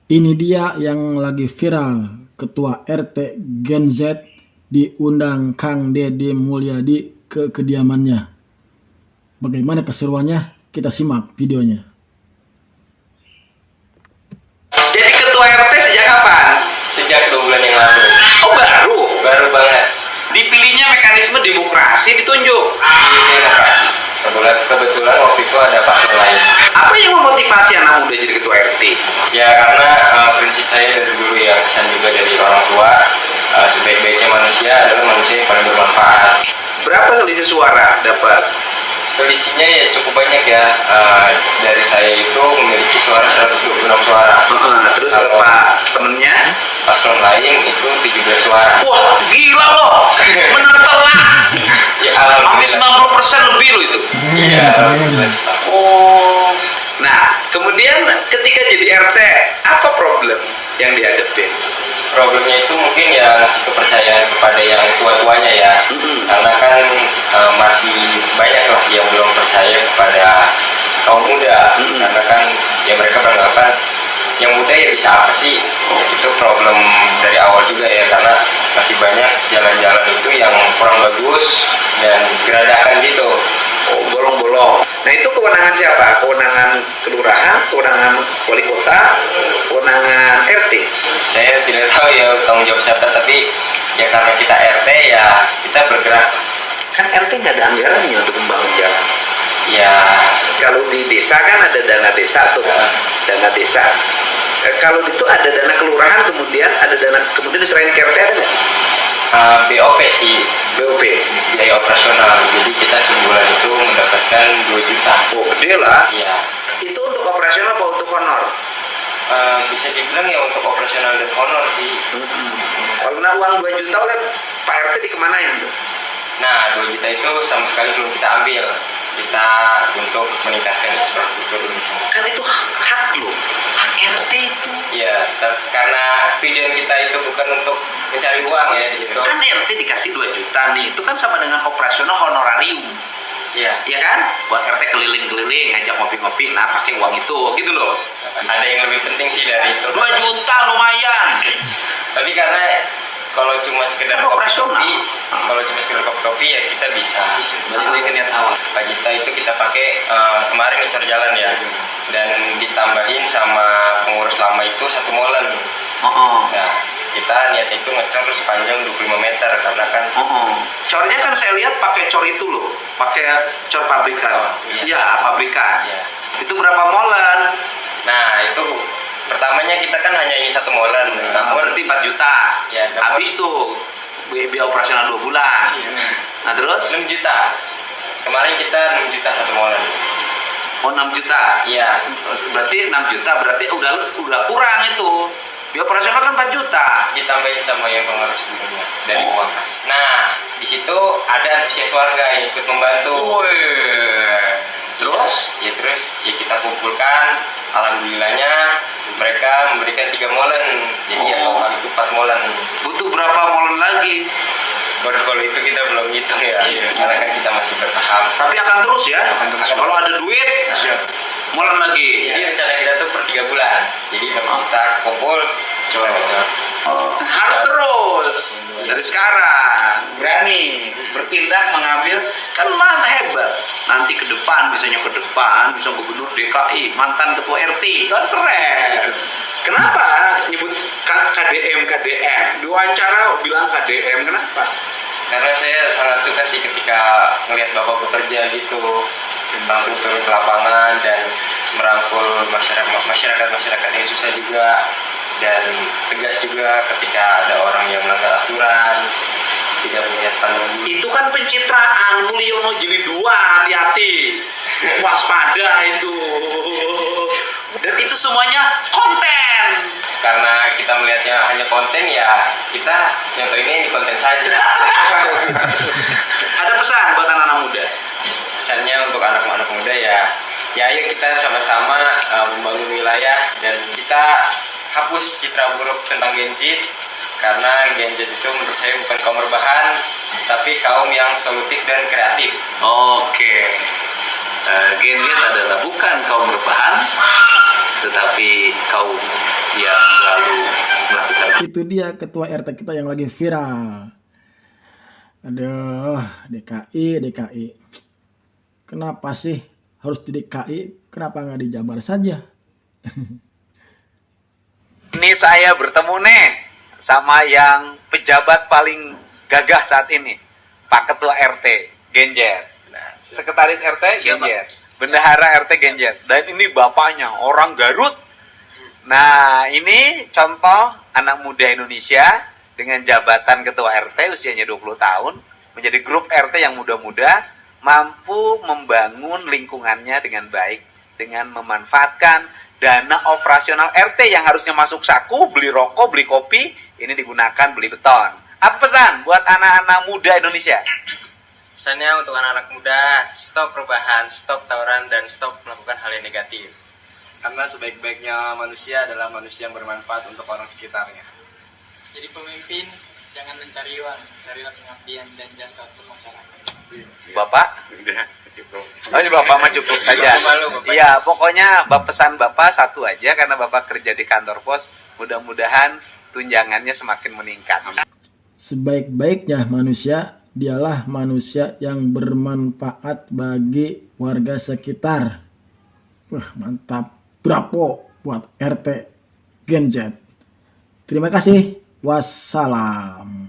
Ini dia yang lagi viral, Ketua RT Gen Z diundang Kang Deddy Mulyadi ke kediamannya. Bagaimana keseruannya? Kita simak videonya. Jadi ketua RT sejak kapan? Sejak 2 bulan yang lalu. Oh baru? Baru banget. Dipilihnya mekanisme demokrasi ditunjuk. Di demokrasi. Kebetulan waktu itu ada paslon lain. Apa yang memotivasi anak muda jadi ketua RT? Ya karena prinsip saya dari dulu ya, pesan juga dari orang tua, sebaik-baiknya manusia adalah manusia yang paling bermanfaat. Berapa selisih suara dapat? Selisihnya ya cukup banyak ya. Dari saya itu memiliki suara 126 suara. Terus Kalau Pak temennya? paslon lain itu 17 suara. Wah gila loh, menang telak. Ya Hampir alhamdulillah. 90% lebih loh itu. Iya, alhamdulillah. Oh. Nah, kemudian ketika jadi RT, apa problem yang dihadapin? Problemnya itu mungkin ya ngasih kepercayaan kepada yang tua-tuanya ya. Karena kan masih banyak lah yang belum percaya kepada kaum muda. Karena kan ya mereka beranggapan yang muda ya bisa apa sih. Itu problem dari awal juga ya, karena masih banyak jalan-jalan itu yang kurang bagus dan geradakan gitu. Oh, bolong-bolong. Nah, itu kewenangan siapa? Kewenangan kelurahan, kewenangan wali kota, kewenangan RT. Saya tidak tahu ya tanggung jawab siapa, tapi ya karena kita RT ya kita bergerak. Kan RT nggak ada anggarannya untuk membangun jalan. Ya Kalau di desa kan ada dana desa tuh, dana desa. Kalau itu ada dana kelurahan, kemudian ada dana, kemudian diserahin ke RT, ada nggak? BOP sih, BOP. biaya operasional. Jadi kita sebulan itu mendapatkan 2 juta. Oh, gede lah. Iya. Itu untuk operasional apa untuk honor? Bisa dibilang ya untuk operasional dan honor sih. Kalau kena uang 2 juta oleh Pak RT dikemanain tuh? Nah, 2 juta itu sama sekali belum kita ambil. Kita untuk meningkatkan infrastruktur. Kan itu hak lo, hak RT itu. Ya, karena tujuan kita itu bukan untuk mencari uang ya di situ. Kan RT dikasih 2 juta nih, itu kan sama dengan operasional honorarium. Iya. Ya kan? Buat RT keliling-keliling, ngajak ngopi-ngopi, nah pakai uang itu, gitu loh. Ada yang lebih penting sih dari itu. 2 juta lumayan. Tapi karena kalau cuma sekedar Kan operasional. kopi-kopi ya kita bisa. Balik lagi ke niat awal. 4 juta itu kita pakai kemarin ngecor jalan ya, dan ditambahin sama pengurus lama itu 1 molen. Nah, kita niat itu ngecor sepanjang 25 meter karena kan Cornya kan saya lihat pakai cor itu loh, pakai cor pabrikan. Iya. Ya, pabrikan. Iya. Itu berapa molen? Nah itu pertamanya kita kan hanya ingin 1 molen, namun Berarti 4 juta. Ya, namun- Habis tuh biaya operasional 2 bulan. Nah, terus 6 juta. Kemarin kita 6 juta 1 molen. oh 6 juta. Iya. Berarti 6 juta, berarti udah kurang itu. Biaya operasional kan 4 juta. Ditambahin sama yang pengaruh sebelumnya dari uang kas. Nah di situ ada antusias warga yang ikut membantu. Terus Terus kita kumpulkan, alhamdulillahnya mereka memberikan 3 molen, jadi ya total itu 4 molen. butuh berapa molen lagi? Kalau itu kita belum hitung ya, karena kan kita masih bertahap. Tapi akan terus ya. Kalau ada duit, molen lagi. Jadi rencana kita tuh per 3 bulan, jadi kita kumpul coba. Harus terus dari sekarang berani bertindak mengambil, kan mana hebat nanti ke depan, misalnya ke depan bisa gubernur DKI, mantan ketua RT, kan keren. Kenapa nyebut KDM diwawancara bilang KDM, kenapa? Karena saya sangat suka sih ketika ngelihat bapak bekerja gitu, langsung turun ke lapangan dan merangkul masyarakat yang susah juga, dan tegas juga ketika ada orang yang melanggar aturan, tidak melihat pandang. Itu kan pencitraan. Mulyono Jilid 2, hati-hati, waspada itu. Dan itu semuanya konten. Karena kita melihatnya hanya konten, ya kita contoh ini konten saja. Ada pesan buat anak-anak muda? Pesannya untuk anak-anak muda ya ayo kita sama-sama membangun wilayah dan kita hapus citra buruk tentang Gen Z, karena Gen Z itu menurut saya bukan kaum rebahan, tapi kaum yang solutif dan kreatif. Oke. Gen Z adalah bukan kaum rebahan, tetapi kaum yang Itu dia ketua RT kita yang lagi viral. Aduh, DKI. Kenapa sih harus di DKI? Kenapa nggak di Jabar saja? Ini saya bertemu nih sama yang pejabat paling gagah saat ini, Pak Ketua RT Genjet. Nah, Sekretaris RT Genjet, Bendahara RT Genjet, dan ini bapaknya orang Garut. Nah, ini contoh anak muda Indonesia dengan jabatan Ketua RT usianya 20 tahun menjadi grup RT yang muda-muda, mampu membangun lingkungannya dengan baik dengan memanfaatkan dana operasional RT yang harusnya masuk saku, beli rokok, beli kopi, ini digunakan beli beton. Apa pesan buat anak-anak muda Indonesia? Pesannya untuk anak-anak muda, stop perubahan, stop tawuran, dan stop melakukan hal yang negatif. Karena sebaik-baiknya manusia adalah manusia yang bermanfaat untuk orang sekitarnya. Jadi pemimpin jangan mencari uang, carilah pengabdian dan jasa untuk masyarakat. Bapak? Udah, cukup. Oh, ini Bapak mah cukup saja. Iya, pokoknya pesan Bapak satu aja karena Bapak kerja di kantor pos. Mudah-mudahan tunjangannya semakin meningkat. Sebaik-baiknya manusia dialah manusia yang bermanfaat bagi warga sekitar. Wah, mantap. Bravo buat RT Genjet. Terima kasih. Wassalam.